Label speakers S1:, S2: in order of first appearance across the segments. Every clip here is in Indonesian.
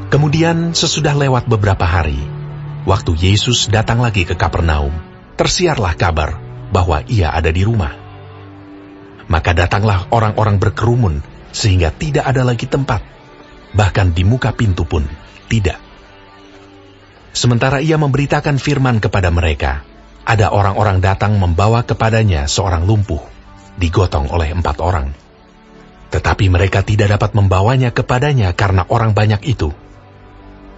S1: Kemudian sesudah lewat beberapa hari, waktu Yesus datang lagi ke Kapernaum, tersiarlah kabar bahwa ia ada di rumah. Maka datanglah orang-orang berkerumun sehingga tidak ada lagi tempat, bahkan di muka pintu pun tidak. Sementara ia memberitakan firman kepada mereka, ada orang-orang datang membawa kepadanya seorang lumpuh, digotong oleh 4 orang. Tetapi mereka tidak dapat membawanya kepadanya karena orang banyak itu.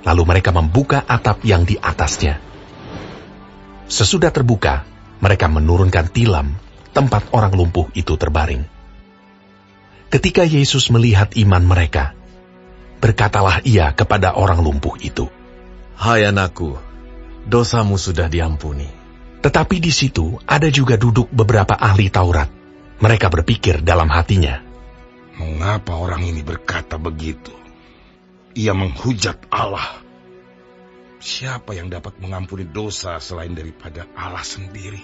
S1: Lalu mereka membuka atap yang di atasnya. Sesudah terbuka, mereka menurunkan tilam tempat orang lumpuh itu terbaring. Ketika Yesus melihat iman mereka, berkatalah ia kepada orang lumpuh itu,
S2: "Hai anakku, dosamu sudah diampuni."
S1: Tetapi di situ ada juga duduk beberapa ahli Taurat. Mereka berpikir dalam hatinya,
S3: "Mengapa orang ini berkata begitu? Ia menghujat Allah. Siapa yang dapat mengampuni dosa selain daripada Allah sendiri?"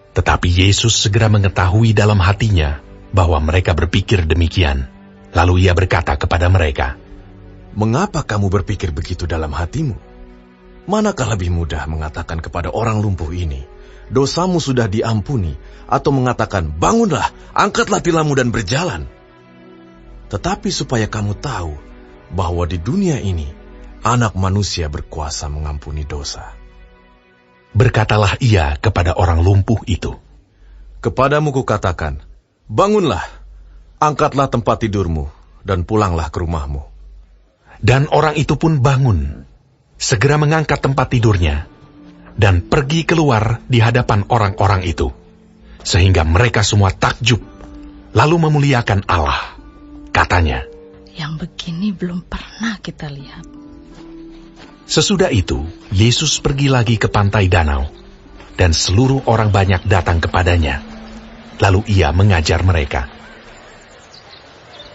S1: Tetapi Yesus segera mengetahui dalam hatinya bahwa mereka berpikir demikian. Lalu ia berkata kepada mereka,
S2: "Mengapa kamu berpikir begitu dalam hatimu? Manakah lebih mudah mengatakan kepada orang lumpuh ini, 'Dosamu sudah diampuni,' atau mengatakan, 'Bangunlah, angkatlah tilammu dan berjalan'? Tetapi supaya kamu tahu bahwa di dunia ini, Anak Manusia berkuasa mengampuni dosa."
S1: Berkatalah ia kepada orang lumpuh itu,
S2: "Kepadamu kukatakan, bangunlah, angkatlah tempat tidurmu, dan pulanglah ke rumahmu."
S1: Dan orang itu pun bangun, segera mengangkat tempat tidurnya, dan pergi keluar di hadapan orang-orang itu, sehingga mereka semua takjub, lalu memuliakan Allah. Katanya,
S4: "Yang begini belum pernah kita lihat."
S1: Sesudah itu, Yesus pergi lagi ke pantai danau, dan seluruh orang banyak datang kepadanya. Lalu ia mengajar mereka.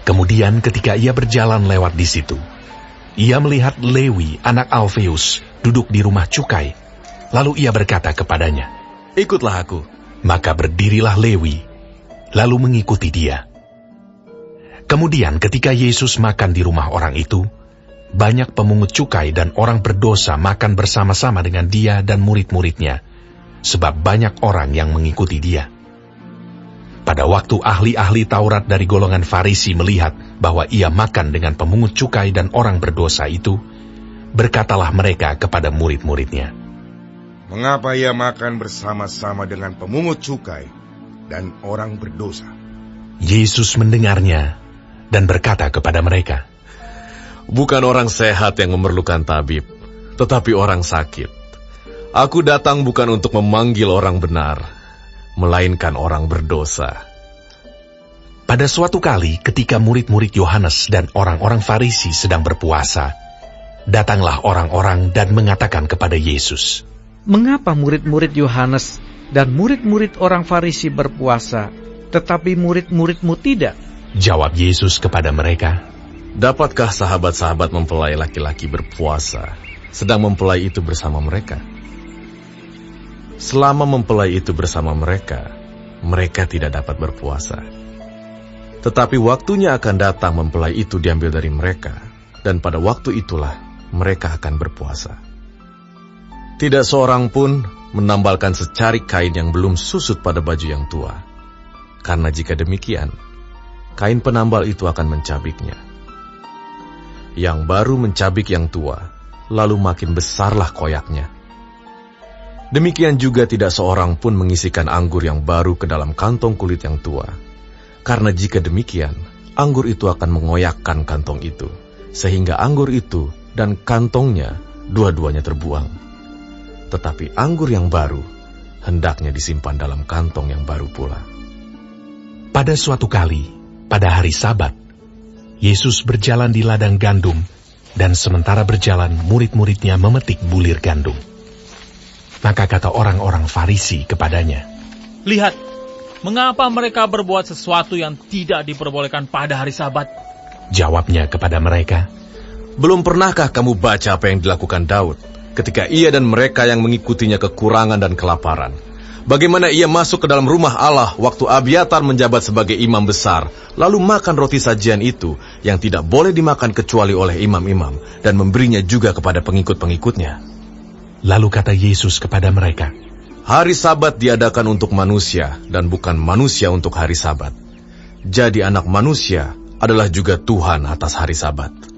S1: Kemudian ketika ia berjalan lewat di situ, ia melihat Lewi, anak Alfeus, duduk di rumah cukai. Lalu ia berkata kepadanya,
S2: "Ikutlah aku."
S1: Maka berdirilah Lewi, lalu mengikuti dia. Kemudian ketika Yesus makan di rumah orang itu, banyak pemungut cukai dan orang berdosa makan bersama-sama dengan dia dan murid-muridnya, sebab banyak orang yang mengikuti dia. Pada waktu ahli-ahli Taurat dari golongan Farisi melihat bahwa ia makan dengan pemungut cukai dan orang berdosa itu, berkatalah mereka kepada murid-muridnya,
S3: "Mengapa ia makan bersama-sama dengan pemungut cukai dan orang berdosa?"
S1: Yesus mendengarnya dan berkata kepada mereka,
S2: "Bukan orang sehat yang memerlukan tabib, tetapi orang sakit. Aku datang bukan untuk memanggil orang benar, melainkan orang berdosa."
S1: Pada suatu kali ketika murid-murid Yohanes dan orang-orang Farisi sedang berpuasa, datanglah orang-orang dan mengatakan kepada Yesus,
S5: "Mengapa murid-murid Yohanes dan murid-murid orang Farisi berpuasa, tetapi murid-muridmu tidak?"
S1: Jawab Yesus kepada mereka,
S2: "Dapatkah sahabat-sahabat mempelai laki-laki berpuasa, sedang mempelai itu bersama mereka? Selama mempelai itu bersama mereka, mereka tidak dapat berpuasa. Tetapi waktunya akan datang mempelai itu diambil dari mereka, dan pada waktu itulah mereka akan berpuasa. Tidak seorang pun menambalkan secari kain yang belum susut pada baju yang tua, karena jika demikian, kain penambal itu akan mencabiknya. Yang baru mencabik yang tua, lalu makin besarlah koyaknya. Demikian juga tidak seorang pun mengisikan anggur yang baru ke dalam kantong kulit yang tua, karena jika demikian, anggur itu akan mengoyakkan kantong itu, sehingga anggur itu dan kantongnya dua-duanya terbuang. Tetapi anggur yang baru hendaknya disimpan dalam kantong yang baru pula."
S1: Pada suatu kali, pada hari Sabat, Yesus berjalan di ladang gandum, dan sementara berjalan murid-muridnya memetik bulir gandum. Maka kata orang-orang Farisi kepadanya,
S6: "Lihat, mengapa mereka berbuat sesuatu yang tidak diperbolehkan pada hari Sabat?"
S1: Jawabnya kepada mereka,
S2: "Belum pernahkah kamu baca apa yang dilakukan Daud ketika ia dan mereka yang mengikutinya kekurangan dan kelaparan, Bagaimana ia masuk ke dalam rumah Allah waktu Abiatar menjabat sebagai imam besar, lalu makan roti sajian itu yang tidak boleh dimakan kecuali oleh imam-imam, dan memberinya juga kepada pengikut-pengikutnya.
S1: Lalu kata Yesus kepada mereka,
S2: Hari Sabat diadakan untuk manusia, dan bukan manusia untuk hari Sabat. Jadi anak manusia adalah juga Tuhan atas hari Sabat.